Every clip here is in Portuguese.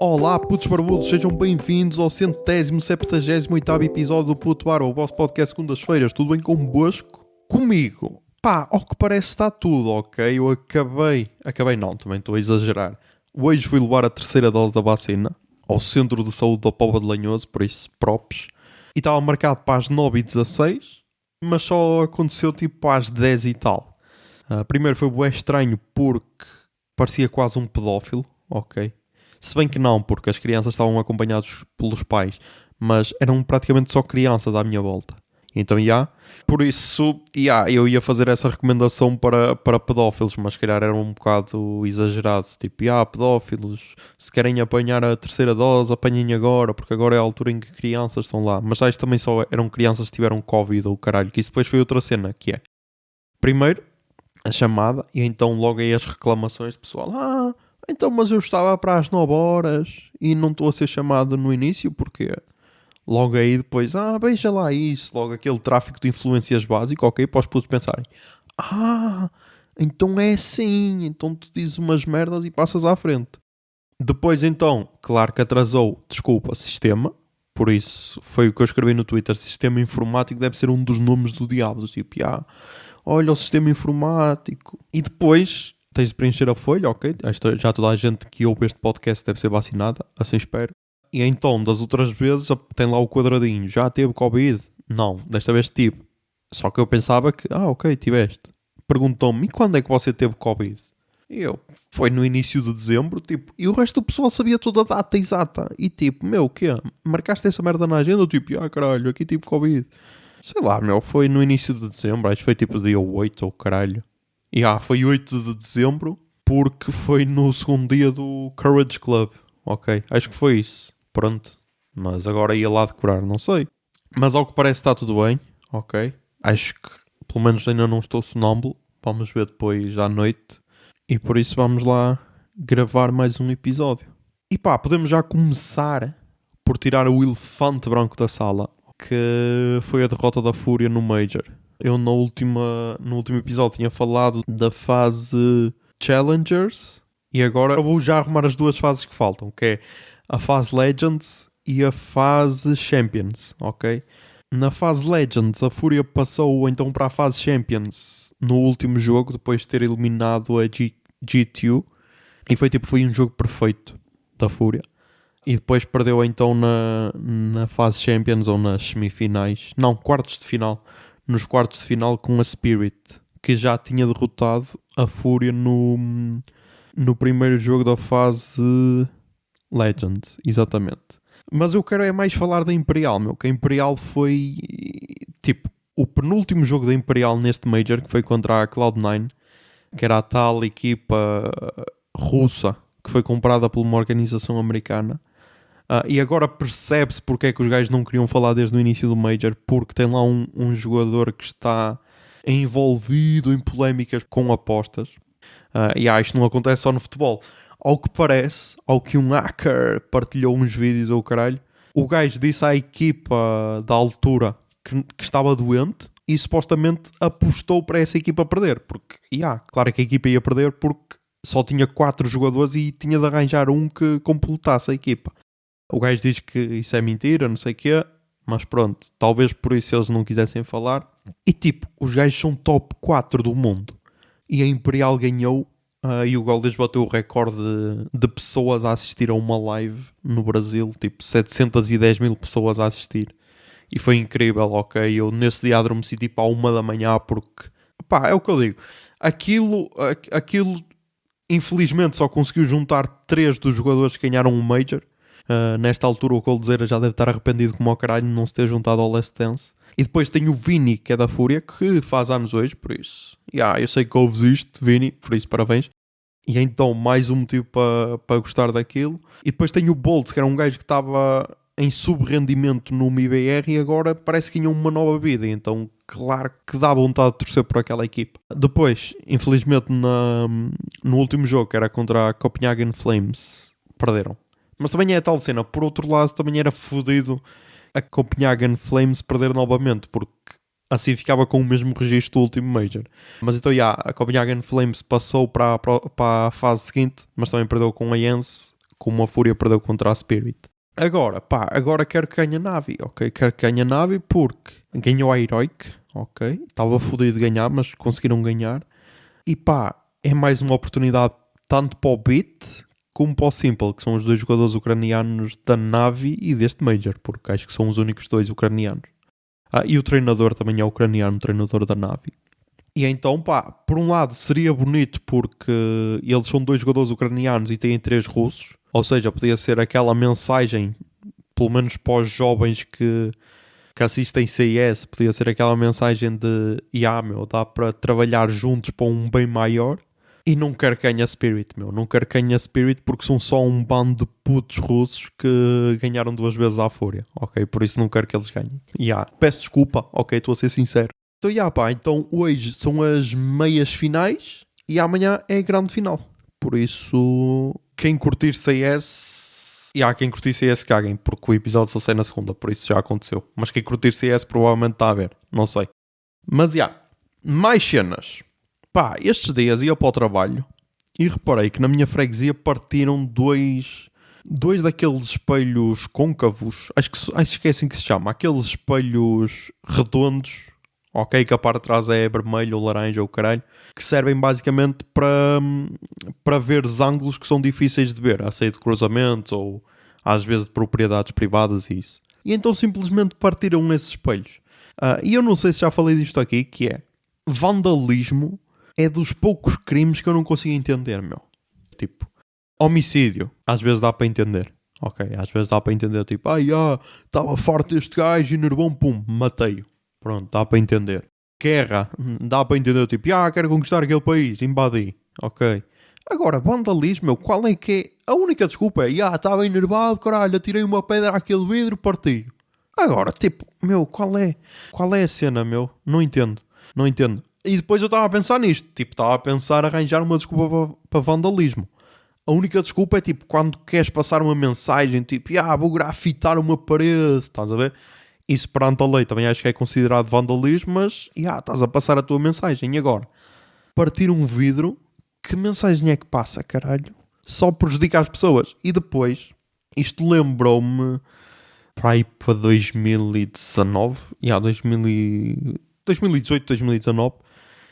Olá, putos barbudos, sejam bem-vindos ao 178º episódio do Puto Bar, o vosso podcast segundas-feiras. Tudo bem convosco? Comigo? Pá, ao que parece está tudo, ok? Eu acabei não, também estou a exagerar. Hoje fui levar a terceira dose da vacina ao Centro de Saúde da Póvoa de Lanhoso, por isso, props. E estava marcado para as 9h16, mas só aconteceu tipo às 10 e tal. Primeiro foi bué estranho porque parecia quase um pedófilo, ok? Se bem que não, porque as crianças estavam acompanhadas pelos pais, mas eram praticamente só crianças à minha volta. Então, por isso, eu ia fazer essa recomendação para pedófilos, mas se calhar era um bocado exagerado. Tipo, pedófilos, se querem apanhar a terceira dose, apanhem agora, porque agora é a altura em que crianças estão lá. Mas acho que também só eram crianças que tiveram Covid ou caralho, que isso depois foi outra cena, que é... Primeiro, a chamada, e então logo aí as reclamações do pessoal. Então, mas eu estava para as 9 horas e não estou a ser chamado no início, porque logo aí depois, veja lá isso, logo aquele tráfico de influências básico, ok, para os putos pensarem, então é assim, então tu dizes umas merdas e passas à frente. Depois então, claro que atrasou, desculpa, sistema, por isso foi o que eu escrevi no Twitter, sistema informático deve ser um dos nomes do diabo, tipo, olha o sistema informático. E depois... tens de preencher a folha, ok? Já toda a gente que ouve este podcast deve ser vacinada, assim espero. E então, das outras vezes, tem lá o quadradinho. Já teve Covid? Não, desta vez tive. Só que eu pensava que, ok, tiveste. Perguntou-me, e quando é que você teve Covid? E eu, foi no início de dezembro, tipo, e o resto do pessoal sabia toda a data exata. E tipo, o quê? Marcaste essa merda na agenda? Eu tipo, caralho, aqui tive Covid. Sei lá, foi no início de dezembro, acho que foi tipo dia 8 ou caralho. Foi 8 de dezembro, porque foi no segundo dia do Courage Club. Ok, acho que foi isso. Pronto. Mas agora ia lá decorar, não sei. Mas ao que parece está tudo bem. Ok. Acho que pelo menos ainda não estou sonâmbulo. Vamos ver depois à noite. E por isso vamos lá gravar mais um episódio. E podemos já começar por tirar o elefante branco da sala, que foi a derrota da Fúria no Major. Eu no último episódio tinha falado da fase Challengers e agora eu vou já arrumar as duas fases que faltam, que é a fase Legends e a fase Champions, ok? Na fase Legends a Fúria passou então para a fase Champions no último jogo, depois de ter eliminado a G2 e foi um jogo perfeito da Fúria. E depois perdeu então na fase Champions ou nas semifinais, não, quartos de final. Nos quartos de final com a Spirit, que já tinha derrotado a Fúria no primeiro jogo da fase Legends, exatamente. Mas eu quero é mais falar da Imperial, que a Imperial foi, tipo, o penúltimo jogo da Imperial neste Major, que foi contra a Cloud9, que era a tal equipa russa, que foi comprada por uma organização americana. E agora percebe-se porque é que os gajos não queriam falar desde o início do Major, porque tem lá um jogador que está envolvido em polémicas com apostas. Isto não acontece só no futebol. Ao que parece, ao que um hacker partilhou uns vídeos ou caralho, o gajo disse à equipa da altura que estava doente e supostamente apostou para essa equipa perder. Porque, claro que a equipa ia perder porque só tinha 4 jogadores e tinha de arranjar um que completasse a equipa. O gajo diz que isso é mentira, não sei o quê, mas pronto, talvez por isso eles não quisessem falar. E os gajos são top 4 do mundo. E a Imperial ganhou e o Goldes bateu o recorde de pessoas a assistir a uma live no Brasil, 710 mil pessoas a assistir. E foi incrível, ok? Eu nesse dia adormeci à 1 da manhã porque, é o que eu digo. Aquilo infelizmente só conseguiu juntar 3 dos jogadores que ganharam um Major. Nesta altura o Coldzera já deve estar arrependido como ao caralho de não se ter juntado ao Last Dance. E depois tem o Vini, que é da Fúria, que faz anos hoje, por isso eu sei que ouves isto, Vini, por isso parabéns. E então mais um motivo para gostar daquilo. E depois tem o Bolt, que era um gajo que estava em subrendimento no MIBR e agora parece que tinha uma nova vida. Então claro que dá vontade de torcer por aquela equipa. Depois, infelizmente no último jogo, que era contra a Copenhagen Flames, perderam. Mas também é a tal cena. Por outro lado, também era fodido a Copenhagen Flames perder novamente, porque assim ficava com o mesmo registro do último Major. Mas então, a Copenhagen Flames passou para a fase seguinte, mas também perdeu com a Jens, como a Fúria perdeu contra a Spirit. Agora quero que ganhe a Na'Vi, ok? Quero que ganhe a Na'Vi porque ganhou a Heroic, ok? Estava fodido de ganhar, mas conseguiram ganhar. E é mais uma oportunidade tanto para o Beat como para o Simple, que são os dois jogadores ucranianos da Na'Vi e deste Major, porque acho que são os únicos dois ucranianos. E o treinador também é ucraniano, o treinador da Na'Vi. E então, por um lado seria bonito porque eles são dois jogadores ucranianos e têm 3 russos, ou seja, podia ser aquela mensagem, pelo menos para os jovens que assistem CS, podia ser aquela mensagem de dá para trabalhar juntos para um bem maior. E não quero que ganhe a Spirit, não quero que ganhe a Spirit porque são só um bando de putos russos que ganharam 2 vezes à Fúria, ok? Por isso não quero que eles ganhem. Peço desculpa, ok? Estou a ser sincero. Então hoje são as meias finais e amanhã é a grande final. Por isso, quem curtir CS... quem curtir CS caguem, porque o episódio só sai na segunda, por isso já aconteceu. Mas quem curtir CS provavelmente está a ver, não sei. Mas mais cenas. Estes dias ia para o trabalho e reparei que na minha freguesia partiram dois daqueles espelhos côncavos, acho que é assim que se chama, aqueles espelhos redondos, ok, que a parte de trás é vermelho ou laranja ou caralho, que servem basicamente para ver os ângulos que são difíceis de ver, a sair de cruzamento ou às vezes de propriedades privadas e isso. E então simplesmente partiram esses espelhos. E eu não sei se já falei disto aqui, que é vandalismo. É dos poucos crimes que eu não consigo entender, Tipo, homicídio, às vezes dá para entender. Ok, às vezes dá para entender, tipo, estava farto deste gajo e nervão, pum, matei-o. Pronto, dá para entender. Guerra, dá para entender, tipo, quero conquistar aquele país, invadi. Ok. Agora, vandalismo, qual é que é? A única desculpa é, estava enervado, caralho, atirei uma pedra àquele vidro, parti. Agora, tipo, qual é a cena, Não entendo. E depois eu estava a pensar nisto. Tipo, estava a pensar arranjar uma desculpa para vandalismo. A única desculpa é, tipo, quando queres passar uma mensagem, tipo, vou grafitar uma parede. Estás a ver? Isso perante a lei também acho que é considerado vandalismo, mas, estás a passar a tua mensagem. E agora? Partir um vidro, que mensagem é que passa, caralho? Só prejudica as pessoas. E depois, isto lembrou-me para 2019. 2018, 2019.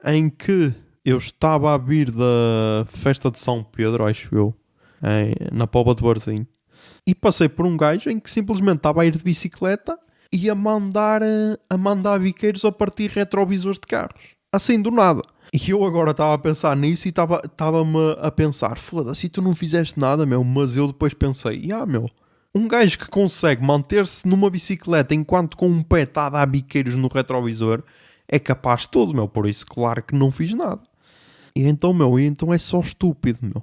Em que eu estava a vir da festa de São Pedro, acho eu, na Póvoa de Varzim, e passei por um gajo em que simplesmente estava a ir de bicicleta e a mandar biqueiros a partir retrovisores de carros. Assim, do nada. E eu agora estava a pensar nisso e estava-me a pensar, foda-se, tu não fizeste nada, mas eu depois pensei, um gajo que consegue manter-se numa bicicleta enquanto com um pé está a dar biqueiros no retrovisor é capaz de tudo, por isso claro que não fiz nada. E então, é só estúpido,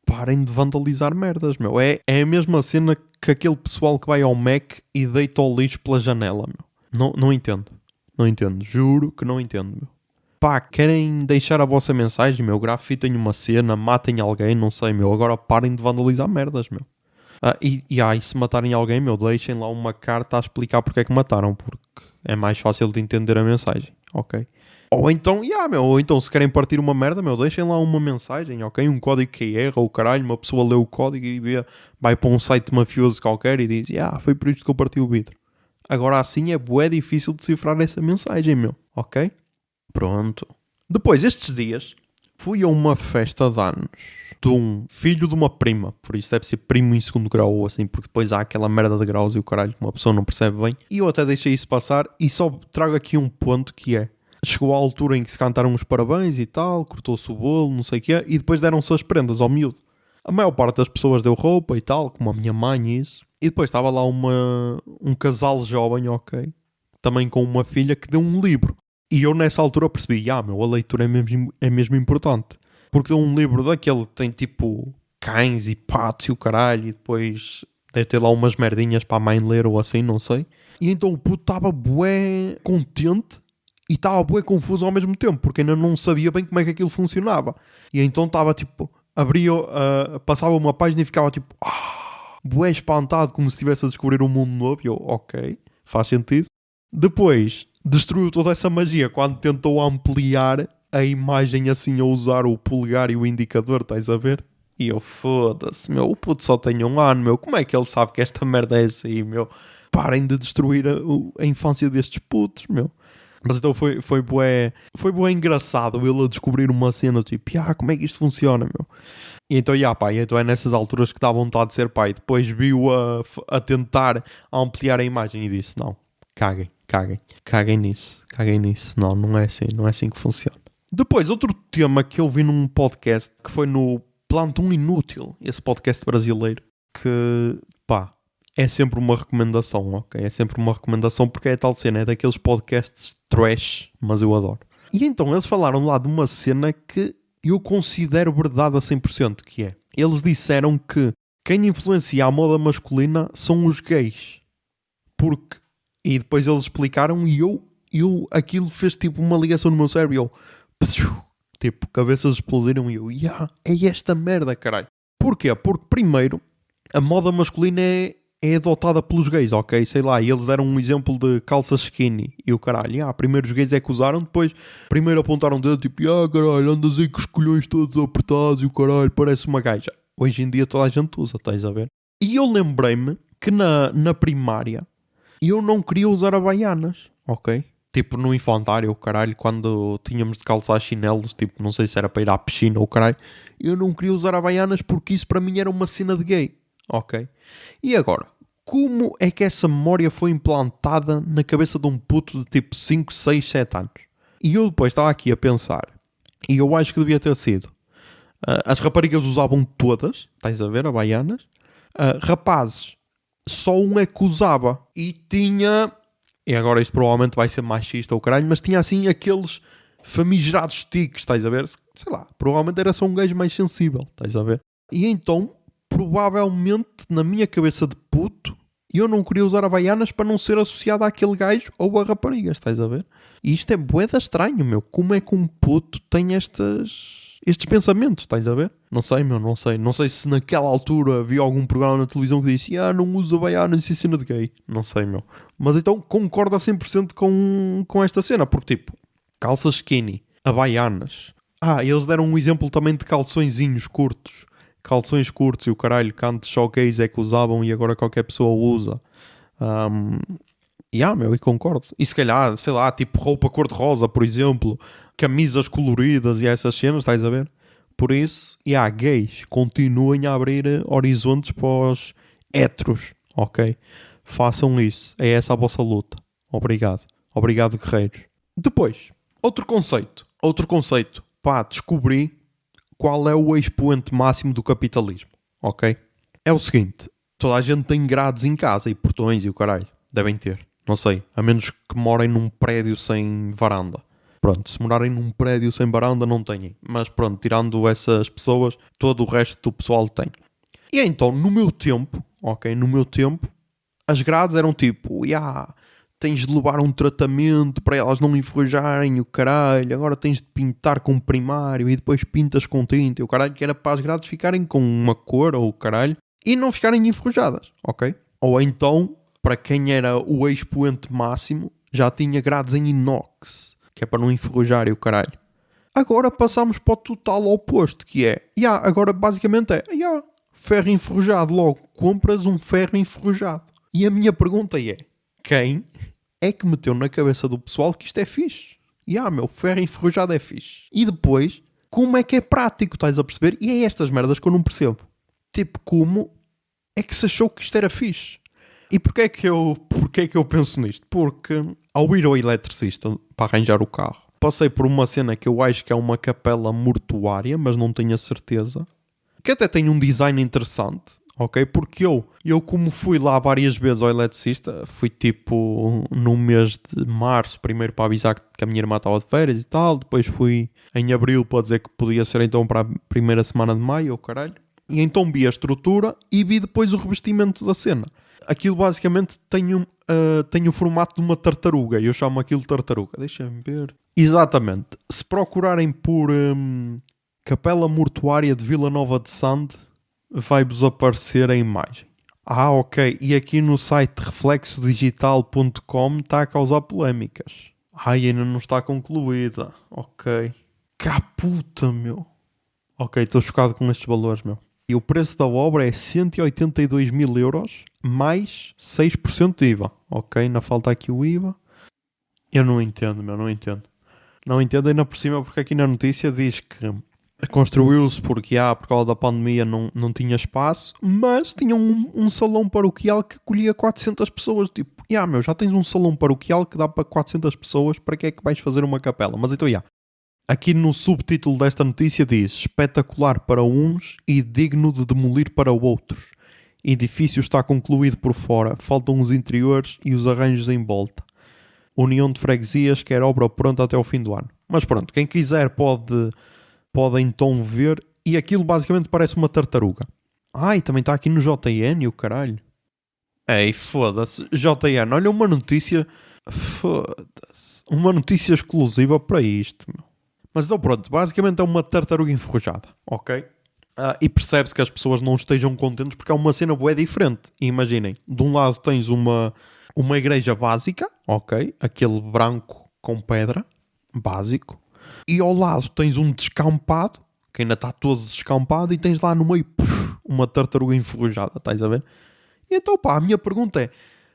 Parem de vandalizar merdas, É a mesma cena que aquele pessoal que vai ao Mac e deita o lixo pela janela, Não entendo. Não entendo. Juro que não entendo, querem deixar a vossa mensagem, grafitem uma cena, matem alguém, não sei, Agora parem de vandalizar merdas, E se matarem alguém, deixem lá uma carta a explicar porque é que mataram, porque é mais fácil de entender a mensagem, ok? Ou então, se querem partir uma merda, deixem lá uma mensagem, ok? Um código QR ou caralho, uma pessoa lê o código e vai para um site mafioso qualquer e diz, foi por isto que eu parti o vidro. Agora assim é bué difícil decifrar essa mensagem, ok? Pronto. Depois, estes dias, fui a uma festa de anos de um filho de uma prima, por isso deve ser primo em segundo grau ou assim, porque depois há aquela merda de graus e o caralho que uma pessoa não percebe bem. E eu até deixei isso passar e só trago aqui um ponto que é, chegou à altura em que se cantaram os parabéns e tal, cortou-se o bolo, não sei o quê, e depois deram-se as prendas ao miúdo. A maior parte das pessoas deu roupa e tal, como a minha mãe e isso. E depois estava lá um casal jovem, ok, também com uma filha que deu um livro. E eu nessa altura percebi, a leitura é mesmo importante. Porque deu um livro daquele que tem tipo cães e patos e o caralho, e depois deve ter lá umas merdinhas para a mãe ler ou assim, não sei. E então o puto estava bué contente e estava bué confuso ao mesmo tempo, porque ainda não sabia bem como é que aquilo funcionava. E então estava tipo, passava uma página e ficava tipo, bué espantado, como se estivesse a descobrir um mundo novo. E eu, ok, faz sentido. Depois destruiu toda essa magia quando tentou ampliar a imagem assim a usar o polegar e o indicador, estás a ver? E eu, foda-se, meu, o puto só tem 1 ano, meu. Como é que ele sabe que esta merda é assim, meu? Parem de destruir a infância destes putos, meu. Mas então foi bué engraçado ele a descobrir uma cena, tipo, como é que isto funciona, meu? E então, pá, então é nessas alturas que dá vontade de ser pai. Depois viu a tentar ampliar a imagem e disse, não, caguem nisso. Não, não é assim que funciona. Depois, outro tema que eu vi num podcast, que foi no Plantão Inútil, esse podcast brasileiro, que, pá, é sempre uma recomendação, ok? É sempre uma recomendação porque é tal cena, é daqueles podcasts trash, mas eu adoro. E então eles falaram lá de uma cena que eu considero verdade a 100%, que é, eles disseram que quem influencia a moda masculina são os gays. Porque, e depois eles explicaram e eu aquilo fez tipo uma ligação no meu cérebro e eu, tipo, cabeças explodiram e eu, é esta merda, caralho. Porquê? Porque primeiro, a moda masculina é adotada pelos gays, ok? Sei lá, e eles deram um exemplo de calças skinny e o caralho, primeiro os gays é que usaram, depois primeiro apontaram o dedo, tipo, caralho, andas aí com os colhões todos apertados e o caralho, parece uma gaja. Hoje em dia toda a gente usa, estás a ver? E eu lembrei-me que na primária eu não queria usar havaianas, ok? Tipo, no infantário, caralho, quando tínhamos de calçar chinelos, tipo, não sei se era para ir à piscina ou caralho, eu não queria usar havaianas porque isso para mim era uma cena de gay, ok? E agora, como é que essa memória foi implantada na cabeça de um puto de tipo 5, 6, 7 anos? E eu depois estava aqui a pensar, e eu acho que devia ter sido, as raparigas usavam todas, estás a ver, havaianas, rapazes, só um é que usava, e tinha... E agora isto provavelmente vai ser machista ou caralho, mas tinha assim aqueles famigerados tiques, estás a ver? Sei lá, provavelmente era só um gajo mais sensível, estás a ver? E então, provavelmente, na minha cabeça de puto, eu não queria usar havaianas para não ser associado àquele gajo ou a raparigas, estás a ver? E isto é bué da estranho, meu. Como é que um puto tem estes pensamentos, estás a ver? Não sei, meu, não sei. Não sei se naquela altura havia algum programa na televisão que disse não usa havaianas, isso é cena de gay. Não sei, meu. Mas então concordo a 100% com esta cena, porque tipo, calças skinny, havaianas. Eles deram um exemplo também de calçõezinhos curtos. Calções curtos e o caralho, que antes só gays é que usavam e agora qualquer pessoa usa. Meu, e concordo. E se calhar, sei lá, tipo roupa cor-de-rosa, por exemplo, camisas coloridas e essas cenas, estás a ver? Por isso, gays, continuem a abrir horizontes para os héteros, ok? Façam isso. É essa a vossa luta. Obrigado. Obrigado, guerreiros. Depois, outro conceito. Pá, descobri qual é o expoente máximo do capitalismo, ok? É o seguinte, toda a gente tem grades em casa e portões e o caralho. Devem ter, não sei, a menos que morem num prédio sem varanda. Pronto, se morarem num prédio sem varanda não têm. Mas pronto, tirando essas pessoas, todo o resto do pessoal tem. E então, no meu tempo, as grades eram tipo, tens de levar um tratamento para elas não enferrujarem o caralho, agora tens de pintar com primário e depois pintas com tinta e o caralho, que era para as grades ficarem com uma cor ou o caralho e não ficarem enferrujadas, ok? Ou então, para quem era o expoente máximo, já tinha grades em inox, que é para não enferrujar e o caralho. Agora passamos para o total oposto, que é, agora basicamente ferro enferrujado, logo compras um ferro enferrujado. E a minha pergunta é, quem é que meteu na cabeça do pessoal que isto é fixe? Meu, ferro enferrujado é fixe. E depois, como é que é prático, estás a perceber? E é estas merdas que eu não percebo. Tipo, como é que se achou que isto era fixe? E porquê é que eu penso nisto? Porque ao ir ao eletricista para arranjar o carro, passei por uma cena que eu acho que é uma capela mortuária, mas não tenho a certeza. Que até tem um design interessante. Ok? Porque eu como fui lá várias vezes ao eletricista, fui tipo no mês de março, primeiro para avisar que a minha irmã estava de férias e tal, depois fui em abril para dizer que podia ser então para a primeira semana de maio, caralho. E então vi a estrutura e vi depois o revestimento da cena. Aquilo basicamente tem o formato de uma tartaruga, e eu chamo aquilo de tartaruga. Deixa-me ver. Exatamente. Se procurarem por Capela Mortuária de Vila Nova de Sande, vai-vos aparecer a imagem. Ok. E aqui no site reflexodigital.com está a causar polémicas. Ainda não está concluída. Ok. Caputa, meu. Ok, estou chocado com estes valores, meu. E o preço da obra é 182 mil euros mais 6% de IVA. Ok, ainda falta aqui o IVA. Eu não entendo, não entendo. Não entendo ainda por cima porque aqui na notícia diz que construiu-se porque por causa da pandemia não tinha espaço, mas tinha um salão paroquial que acolhia 400 pessoas. Tipo, já tens um salão paroquial que dá para 400 pessoas, para que é que vais fazer uma capela? Mas então, aqui no subtítulo desta notícia diz: espetacular para uns e digno de demolir para outros. Edifício está concluído por fora, faltam os interiores e os arranjos em volta. União de Freguesias quer obra pronta até ao fim do ano. Mas pronto, quem quiser pode então ver. E aquilo basicamente parece uma tartaruga. E também está aqui no JN, o caralho. Ei, foda-se. JN, olha uma notícia. Foda-se. Uma notícia exclusiva para isto, meu. Mas então pronto, basicamente é uma tartaruga enferrujada, ok? E percebe-se que as pessoas não estejam contentes porque é uma cena bué diferente. E imaginem, de um lado tens uma igreja básica, ok? Aquele branco com pedra, básico. E ao lado tens um descampado, que ainda está todo descampado, e tens lá no meio uma tartaruga enferrujada, estás a ver? E então a minha pergunta é,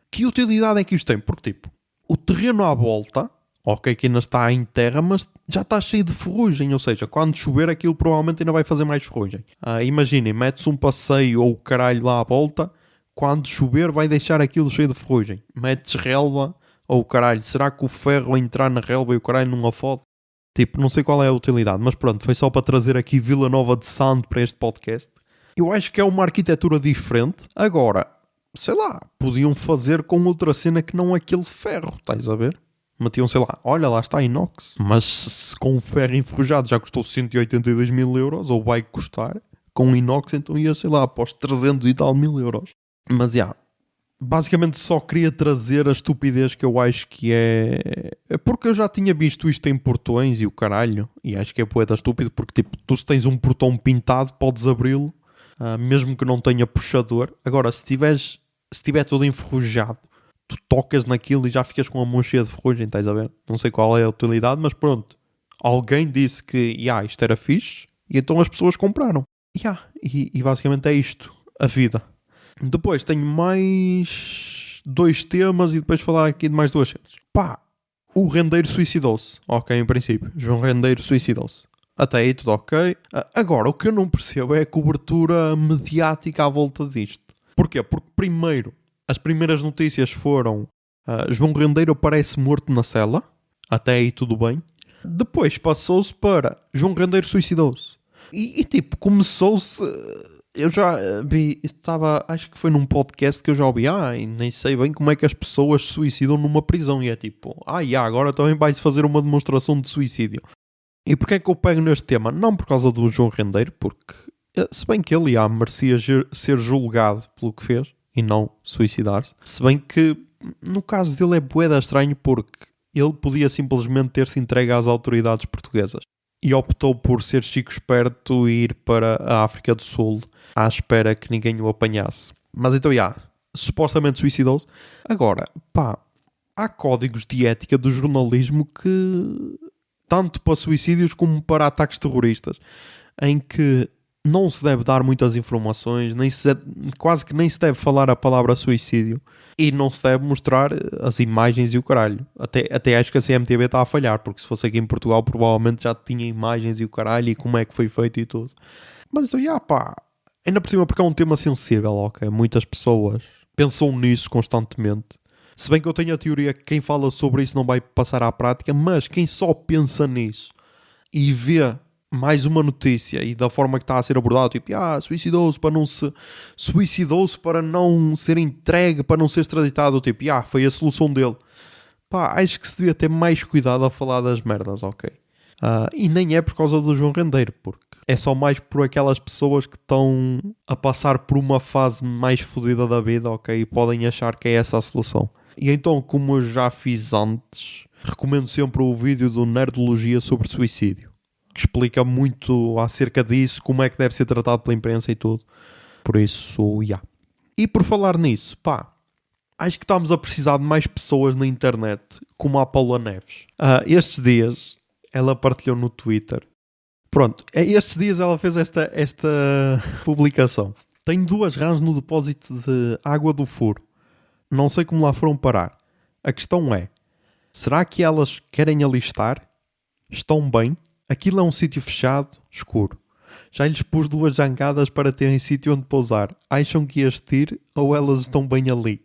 que utilidade é que isto tem? Porque tipo, o terreno à volta, ok, que ainda está em terra, mas já está cheio de ferrugem, ou seja, quando chover aquilo provavelmente ainda vai fazer mais ferrugem. Imaginem, metes um passeio ou o caralho lá à volta, quando chover vai deixar aquilo cheio de ferrugem. Metes relva ou o caralho, será que o ferro a entrar na relva e o caralho não a fode? Tipo, não sei qual é a utilidade, mas pronto, foi só para trazer aqui Vila Nova de Sando para este podcast. Eu acho que é uma arquitetura diferente. Agora, sei lá, podiam fazer com outra cena que não aquele ferro, estás a ver? Metiam, sei lá, olha lá está inox. Mas se com o ferro enferrujado já custou 182 mil euros, ou vai custar, com inox então ia, sei lá, após 300 e tal mil euros. Mas basicamente só queria trazer a estupidez que eu acho que é porque eu já tinha visto isto em portões e o caralho, e acho que é poeta estúpido porque tipo, tu se tens um portão pintado podes abri-lo, mesmo que não tenha puxador. Agora se tiver todo enferrujado, tu tocas naquilo e já ficas com a mão cheia de ferrugem, estás a ver? Não sei qual é a utilidade, mas pronto, alguém disse que isto era fixe e então as pessoas compraram. E basicamente é isto, a vida. Depois tenho mais 2 temas e depois falar aqui de mais 2 cenas. O Rendeiro suicidou-se. Ok, em princípio. João Rendeiro suicidou-se. Até aí tudo ok. Agora, o que eu não percebo é a cobertura mediática à volta disto. Porquê? Porque primeiro, as primeiras notícias foram João Rendeiro aparece morto na cela. Até aí tudo bem. Depois passou-se para João Rendeiro suicidou-se. E tipo, começou-se... Eu já vi, acho que foi num podcast que eu já ouvi, e nem sei bem como é que as pessoas se suicidam numa prisão, e é tipo, agora também vai-se fazer uma demonstração de suicídio. E porquê é que eu pego neste tema? Não por causa do João Rendeiro, porque se bem que ele merecia ser julgado pelo que fez, e não suicidar-se, se bem que no caso dele é bué estranho porque ele podia simplesmente ter-se entregue às autoridades portuguesas. E optou por ser chico esperto e ir para a África do Sul à espera que ninguém o apanhasse. Mas então, supostamente suicidou-se. Agora, há códigos de ética do jornalismo que, tanto para suicídios como para ataques terroristas, em que não se deve dar muitas informações, quase que nem se deve falar a palavra suicídio. E não se deve mostrar as imagens e o caralho. Até acho que a CMTV está a falhar, porque se fosse aqui em Portugal provavelmente já tinha imagens e o caralho e como é que foi feito e tudo. Mas então, ainda por cima porque é um tema sensível, ok? Muitas pessoas pensam nisso constantemente. Se bem que eu tenho a teoria que quem fala sobre isso não vai passar à prática, mas quem só pensa nisso e vê mais uma notícia e da forma que está a ser abordado, tipo, suicidou-se para não ser entregue, para não ser extraditado, tipo, foi a solução dele. Acho que se devia ter mais cuidado a falar das merdas, ok? E nem é por causa do João Rendeiro, porque é só mais por aquelas pessoas que estão a passar por uma fase mais fodida da vida, ok? E podem achar que é essa a solução. E então, como eu já fiz antes, recomendo sempre o vídeo do Nerdologia sobre suicídio, que explica muito acerca disso, como é que deve ser tratado pela imprensa e tudo. Por isso, E por falar nisso, acho que estamos a precisar de mais pessoas na internet, como a Paula Neves. Estes dias, ela partilhou no Twitter, Pronto, estes dias ela fez esta publicação. Tenho 2 rãs no depósito de água do furo. Não sei como lá foram parar. A questão é, será que elas querem alistar? Estão bem? Aquilo é um sítio fechado, escuro. Já lhes pus 2 jangadas para terem sítio onde pousar. Acham que este ir ou elas estão bem ali?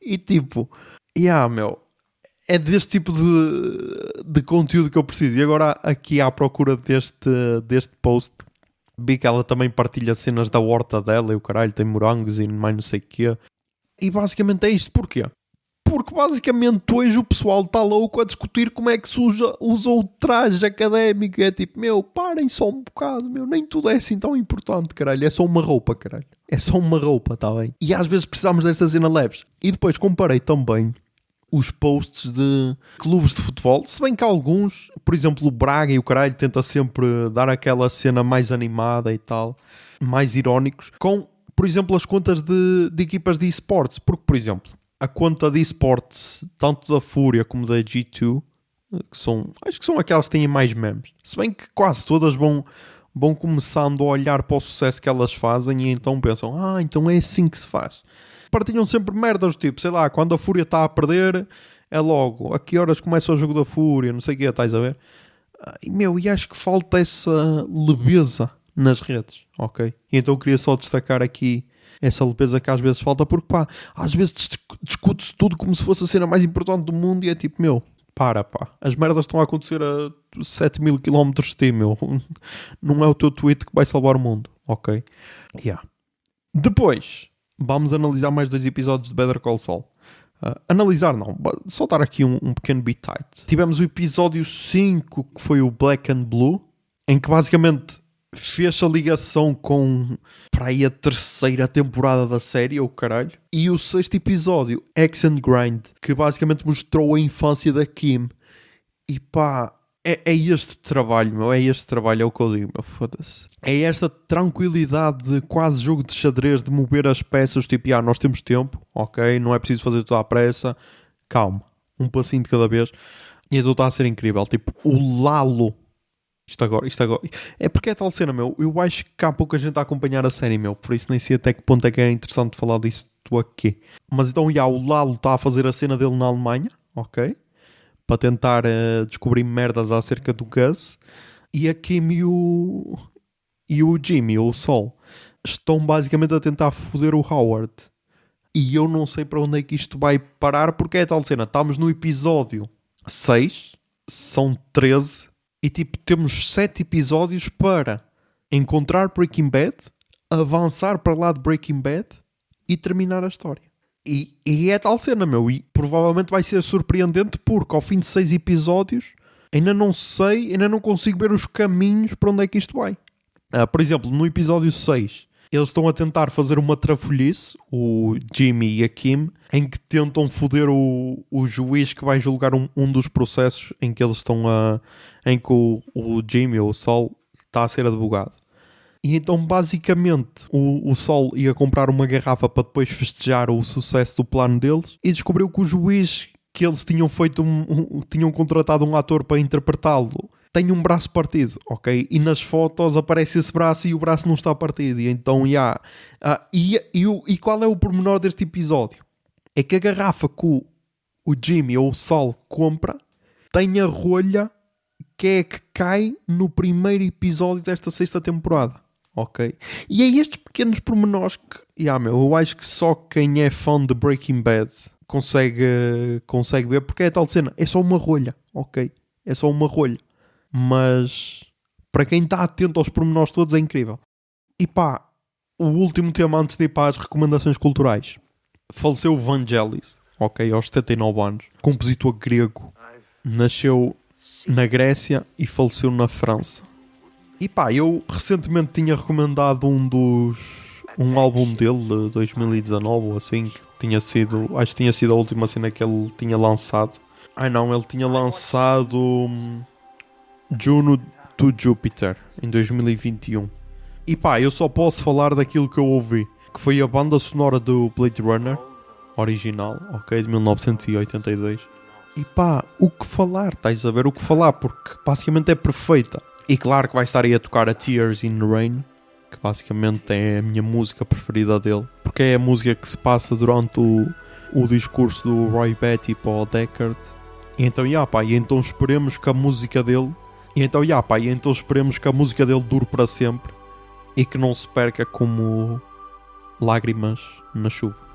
E tipo, meu, é deste tipo de conteúdo que eu preciso. E agora aqui à procura deste post, vi que ela também partilha cenas da horta dela e o caralho, tem morangos e mais não sei o quê. E basicamente é isto. Porquê? Porque basicamente hoje o pessoal está louco a discutir como é que se usa o traje académico. É tipo, parem só um bocado, nem tudo é assim tão importante, caralho. É só uma roupa, caralho. É só uma roupa, tá bem? E às vezes precisamos desta cena leves. E depois comparei também os posts de clubes de futebol. Se bem que alguns, por exemplo, o Braga e o caralho tenta sempre dar aquela cena mais animada e tal, mais irónicos, com, por exemplo, as contas de equipas de esportes. Porque, por exemplo, a conta de esportes, tanto da Fúria como da G2, acho que são aquelas que têm mais memes. Se bem que quase todas vão começando a olhar para o sucesso que elas fazem e então pensam, então é assim que se faz. Partilham sempre merdas, tipo, sei lá, quando a Fúria está a perder, é logo, a que horas começa o jogo da Fúria, não sei o que, estás a ver? E acho que falta essa leveza nas redes, ok? E então eu queria só destacar aqui essa leveza que às vezes falta, porque às vezes discute-se tudo como se fosse a cena mais importante do mundo e é tipo, as merdas estão a acontecer a 7.000 km de ti, não é o teu tweet que vai salvar o mundo, ok? Depois, vamos analisar mais 2 episódios de Better Call Saul. Analisar não, soltar aqui um pequeno bit tight. Tivemos o episódio 5, que foi o Black and Blue, em que basicamente fez a ligação com para aí a 3ª temporada da série, ou caralho. E o 6º episódio, Axe and Grind, que basicamente mostrou a infância da Kim. E é este trabalho, é o que eu digo, foda-se. É esta tranquilidade de quase jogo de xadrez, de mover as peças, tipo, nós temos tempo, ok, não é preciso fazer tudo à pressa, calma, um passinho de cada vez. E então está a ser incrível, tipo, o Lalo. Isto agora. É porque é tal cena, eu acho que há pouca gente a acompanhar a série, por isso nem sei até que ponto é que é interessante falar disso aqui. Mas então, o Lalo está a fazer a cena dele na Alemanha, ok? Para tentar descobrir merdas acerca do Gus. E a Kim e o Jimmy, ou o Sol, estão basicamente a tentar foder o Howard. E eu não sei para onde é que isto vai parar, porque é tal cena. Estamos no episódio 6, são 13, e tipo, temos 7 episódios para encontrar Breaking Bad, avançar para lá de Breaking Bad e terminar a história. E é tal cena, e provavelmente vai ser surpreendente porque ao fim de 6 episódios ainda não consigo ver os caminhos para onde é que isto vai. Por exemplo, no episódio 6 eles estão a tentar fazer uma trafolhice, o Jimmy e a Kim, em que tentam foder o juiz que vai julgar um dos processos em que eles estão em que o Jimmy ou o Sol está a ser advogado. E então basicamente o Sol ia comprar uma garrafa para depois festejar o sucesso do plano deles e descobriu que o juiz que eles tinham feito tinham contratado um ator para interpretá-lo tem um braço partido, ok? E nas fotos aparece esse braço e o braço não está partido. E então, e qual é o pormenor deste episódio? É que a garrafa que o Jimmy ou o Sol compra tem a rolha que é que cai no primeiro episódio desta 6ª temporada, ok? E é estes pequenos pormenores que, eu acho que só quem é fã de Breaking Bad consegue ver, porque é tal cena, é só uma rolha, ok? É só uma rolha. Mas para quem está atento aos pormenores todos é incrível. E o último tema antes de ir para as recomendações culturais. Faleceu Vangelis, ok, aos 79 anos. Compositor grego. Nasceu na Grécia e faleceu na França. E eu recentemente tinha recomendado um álbum dele de 2019 ou assim, acho que tinha sido a última cena que ele tinha lançado. Ele tinha lançado Juno to Jupiter em 2021. E eu só posso falar daquilo que eu ouvi, que foi a banda sonora do Blade Runner original, ok, de 1982. E o que falar, estás a ver o que falar, porque basicamente é perfeita. E claro que vai estar aí a tocar a Tears in the Rain, que basicamente é a minha música preferida dele, porque é a música que se passa durante o discurso do Roy Batty para o Deckard. E então, e então esperemos que a música dele esperemos que a música dele dure para sempre e que não se perca como lágrimas na chuva.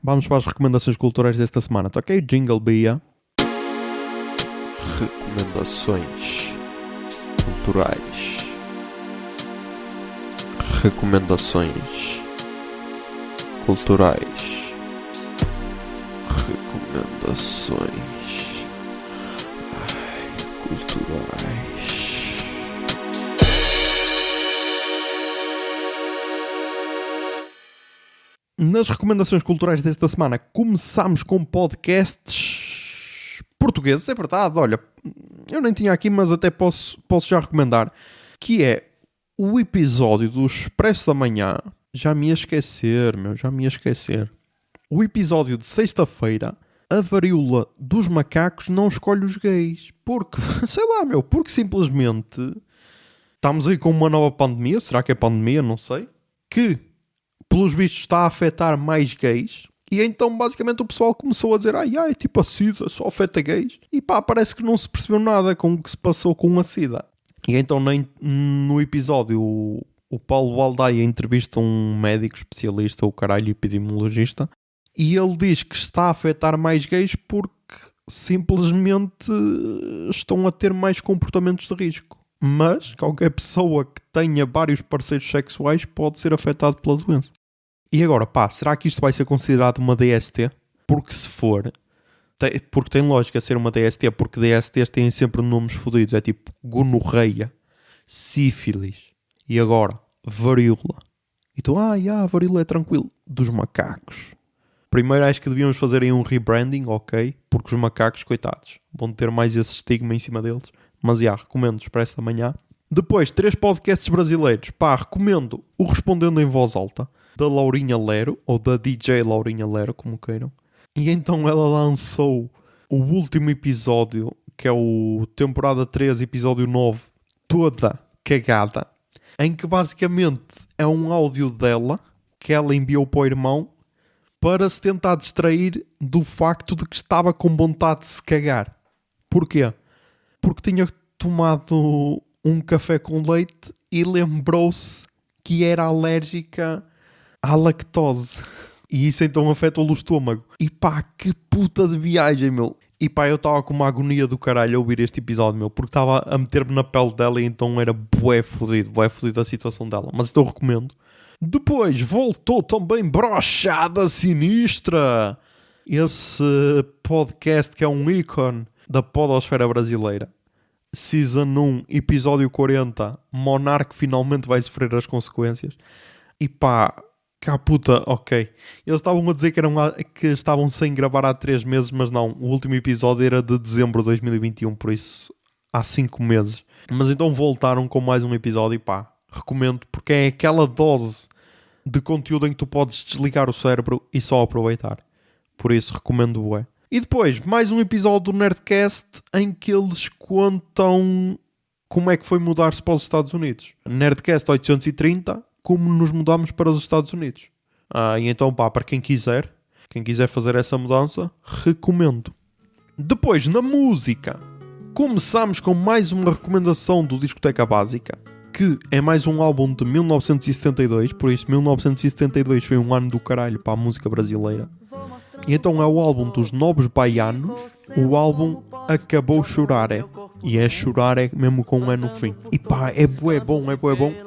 Vamos para as recomendações culturais desta semana. Toquei Jingle Bia. Recomendações culturais. Recomendações culturais. Recomendações culturais. Nas recomendações culturais desta semana, começámos com podcasts portugueses, é verdade, olha, eu nem tinha aqui, mas até posso já recomendar, que é o episódio do Expresso da Manhã. Já me ia esquecer. O episódio de sexta-feira, a varíola dos macacos não escolhe os gays. Porque, porque simplesmente estamos aí com uma nova pandemia, será que é pandemia, não sei, que pelos vistos está a afetar mais gays, e então basicamente o pessoal começou a dizer é tipo a SIDA, só afeta gays, e parece que não se percebeu nada com o que se passou com a SIDA. E então no episódio o Paulo Baldaia entrevista um médico especialista, epidemiologista, e ele diz que está a afetar mais gays porque simplesmente estão a ter mais comportamentos de risco. Mas qualquer pessoa que tenha vários parceiros sexuais pode ser afetado pela doença. E agora, será que isto vai ser considerado uma DST? Porque se for, porque tem lógica ser uma DST, porque DSTs têm sempre nomes fodidos. É tipo gonorreia, sífilis e agora varíola. Então, a varíola é tranquilo. Dos macacos. Primeiro acho que devíamos fazer aí um rebranding, ok? Porque os macacos, coitados, vão ter mais esse estigma em cima deles. Mas recomendo o Expresso da Manhã. Depois, 3 podcasts brasileiros. Recomendo o Respondendo em Voz Alta, da Laurinha Lero, ou da DJ Laurinha Lero, como queiram. E então ela lançou o último episódio, que é o temporada 3, episódio 9, toda cagada, em que basicamente é um áudio dela, que ela enviou para o irmão, para se tentar distrair do facto de que estava com vontade de se cagar. Porquê? Porque tinha tomado um café com leite e lembrou-se que era alérgica à lactose. E isso então afetou-lhe o estômago. E que puta de viagem, meu. E eu estava com uma agonia do caralho a ouvir este episódio, meu. Porque estava a meter-me na pele dela e então era bué fodido a situação dela. Mas então eu recomendo. Depois voltou também Brochada Sinistra. Esse podcast que é um ícone da podosfera brasileira. Season 1, episódio 40, Monarque finalmente vai sofrer as consequências. E puta, ok. Eles estavam a dizer que estavam sem gravar há 3 meses, mas não. O último episódio era de dezembro de 2021, por isso há 5 meses. Mas então voltaram com mais um episódio e recomendo, porque é aquela dose de conteúdo em que tu podes desligar o cérebro e só aproveitar. Por isso recomendo bué. E depois, mais um episódio do Nerdcast em que eles contam como é que foi mudar-se para os Estados Unidos. Nerdcast 830, como nos mudamos para os Estados Unidos. E então, para quem quiser fazer essa mudança, recomendo. Depois, na música, começamos com mais uma recomendação do Discoteca Básica, que é mais um álbum de 1972, por isso 1972 foi um ano do caralho para a música brasileira. E então é o álbum dos Novos Baianos, o álbum Acabou Chorare. E é Chorare mesmo com um E no fim. E é bué bom.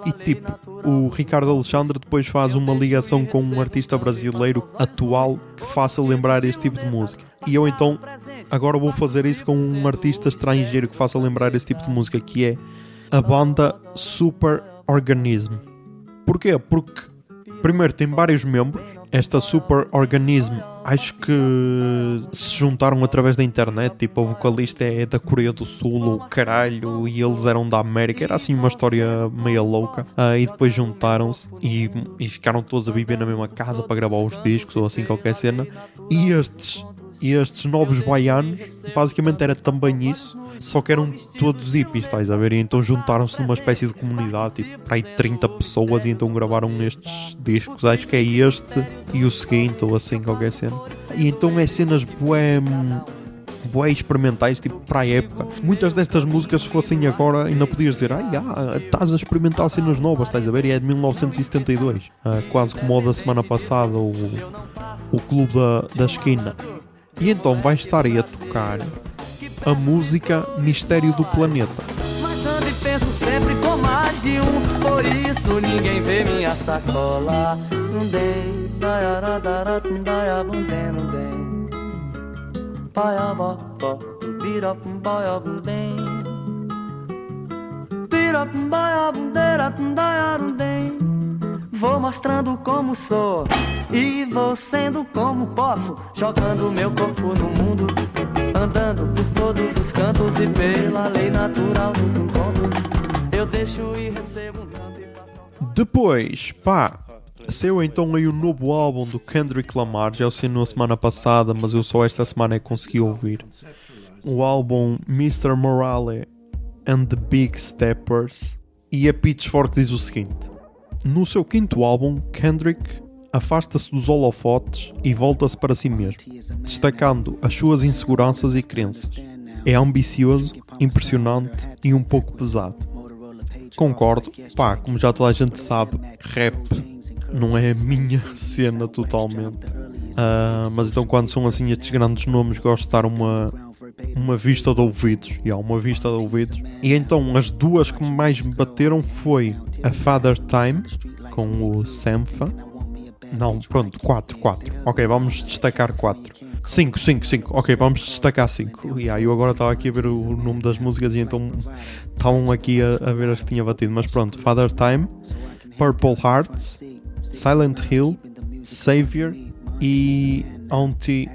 E tipo, o Ricardo Alexandre depois faz uma ligação com um artista brasileiro atual que faça lembrar este tipo de música. E eu então agora vou fazer isso com um artista estrangeiro que faça lembrar esse tipo de música, que é a banda Super Organism. Porquê? Porque primeiro tem vários membros. Esta Super Organism acho que se juntaram através da internet. Tipo, a vocalista é da Coreia do Sul, o caralho, e eles eram da América. Era assim uma história meio louca. E depois juntaram-se e ficaram todos a viver na mesma casa para gravar os discos ou assim qualquer cena. E estes novos baianos basicamente era também isso, só que eram todos hippies, estás a ver? E então juntaram-se numa espécie de comunidade, tipo, para aí 30 pessoas, e então gravaram estes discos. Acho que é este e o seguinte, ou assim qualquer cena. E então é cenas bué experimentais, tipo, para a época. Muitas destas músicas, se fossem agora, ainda podias dizer, estás a experimentar cenas novas, estás a ver? E é de 1972, quase como o da semana passada, o Clube da Esquina. E então vai estar aí a tocar a música Mistério do Planeta. Mas ando e penso sempre com mais de um, por isso ninguém vê minha sacola. Não dei, vou mostrando como sou e vou sendo como posso, jogando meu corpo no mundo, andando por todos os cantos e pela lei natural dos encontros, eu deixo e recebo. Depois, saiu então aí o novo álbum do Kendrick Lamar. Já eu sei na semana passada, mas eu só esta semana é que consegui ouvir. O álbum Mr. Morale and the Big Steppers. E a Pitchfork diz o seguinte: no seu quinto álbum, Kendrick afasta-se dos holofotes e volta-se para si mesmo, destacando as suas inseguranças e crenças. É ambicioso, impressionante e um pouco pesado. Concordo, como já toda a gente sabe, rap não é a minha cena totalmente. Mas então quando são assim estes grandes nomes, gosto de dar uma vista de ouvidos. Uma vista de ouvidos. E então as duas que mais me bateram foi a Father Time, com o Sampha. Não, pronto, 4. Ok, vamos destacar 4. 5. Ok, vamos destacar 5. Eu agora estava aqui a ver o nome das músicas e então estavam aqui a ver as que tinha batido. Mas pronto, Father Time, Purple Hearts, Silent Hill, Savior e Auntie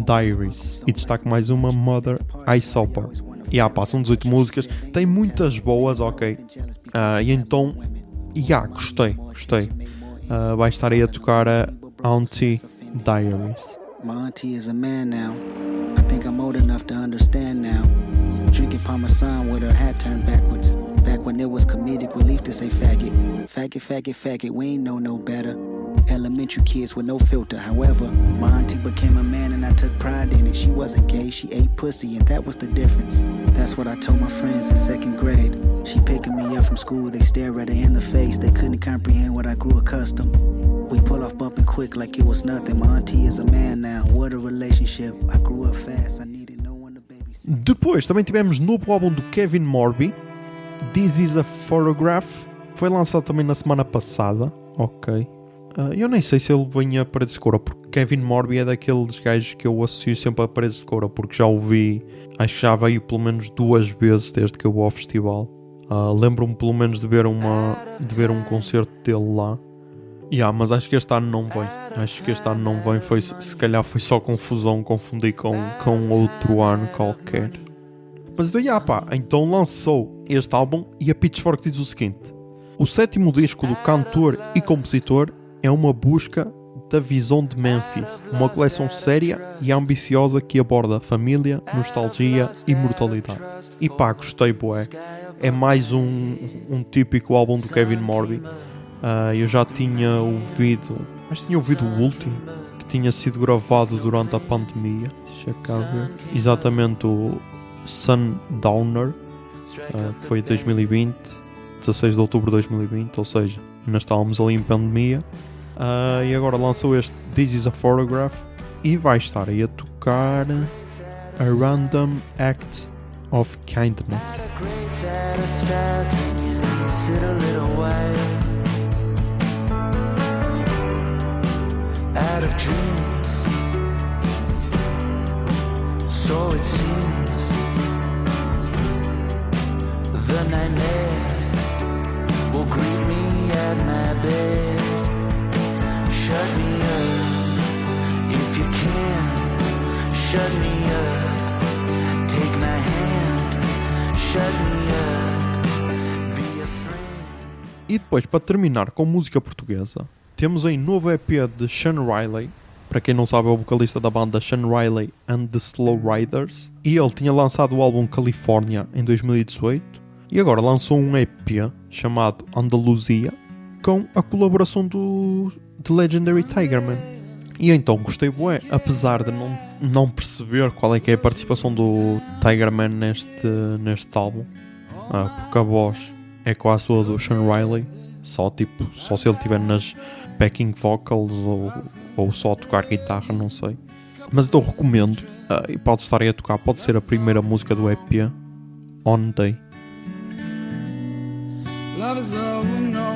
Diaries. E destaco mais uma, Mother I Supper. São 18 músicas, tem muitas boas, ok. E então, gostei. Vai estar aí a tocar a Auntie Diaries. My auntie is a man now. I think I'm old enough to understand now. Drinking Parmesan with her hat turned backwards. Back when it was comedic relief to say faggot. Faggot, we ain't know no better. Elementary kids with no filter. However, my auntie became a man and I took pride in it. She wasn't gay, she ate pussy and that was the difference. That's what I told my friends in 2nd grade. She picking me up from school, they stare at her in the face. They couldn't comprehend what I grew accustomed. We pull off bumping quick like it was nothing. My auntie is a man now. What a relationship. I grew up fast. I needed no one to babysit. Depois também tivemos novo álbum do Kevin Morby, This Is a Photograph. Foi lançado também na semana passada. Ok. Eu nem sei se ele vem a Paredes de Coura, porque Kevin Morby é daqueles gajos que eu associo sempre a Paredes de Coura, porque já o vi, acho que já veio pelo menos 2 vezes desde que eu vou ao festival. Lembro-me pelo menos de ver um concerto dele lá. Mas acho que este ano não vem. Se calhar foi só confusão, confundi com outro ano qualquer. Mas então lançou este álbum e a Pitchfork diz o seguinte: o 7º disco do cantor e compositor é uma busca da visão de Memphis, uma coleção séria e ambiciosa que aborda família, nostalgia e mortalidade. E gostei bué. É mais um típico álbum do Kevin Morby. Eu já tinha ouvido, o último, que tinha sido gravado durante a pandemia. Deixa cá ver. Exatamente, o Sundowner, que foi em 2020, 16 de outubro de 2020, ou seja, ainda estávamos ali em pandemia. E agora lançou este This Is a Photograph e vai estar aí a tocar a Random Act of Kindness. Out of dreams, so so it seems the nightmares will greet me at my bed. Shut me up if you can. Shut me up. Take my hand. Shut me up. Be a friend. E depois, para terminar com música portuguesa, temos aí novo EP de Sean Riley. Para quem não sabe, é o vocalista da banda Sean Riley and the Slow Riders. E ele tinha lançado o álbum California em 2018. E agora lançou um EP chamado Andalusia, com a colaboração do The Legendary Tigerman. E então gostei bué, apesar de não perceber qual é que é a participação do Tigerman neste álbum. Porque a voz é quase toda do Sean Riley. Só se ele estiver nas backing vocals ou só tocar guitarra, não sei. Mas então recomendo, e pode estar aí a tocar, pode ser a primeira música do EP, On Day. Love is all we know.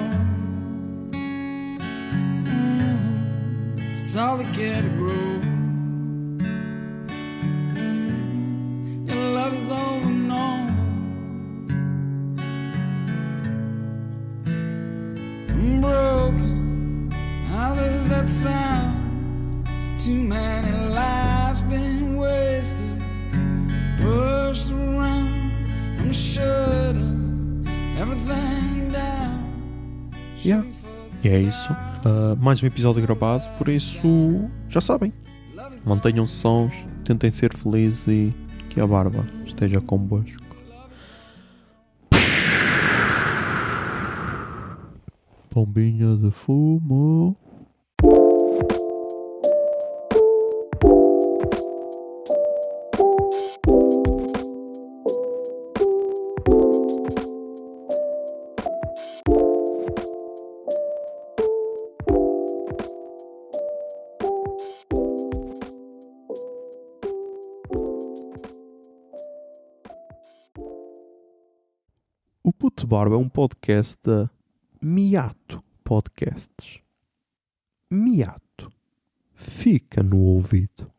It's all we care to grow. Your love is all we know. I'm broken. How does that sound? Too many lives been wasted, pushed around. I'm shutting everything down. Yeah. E é isso. Mais um episódio gravado, por isso já sabem. Mantenham-se sons, tentem ser felizes e que a barba esteja convosco. Bombinha de fumo. O Puto Barba é um podcast da Miato Podcasts. Miato. Fica no ouvido.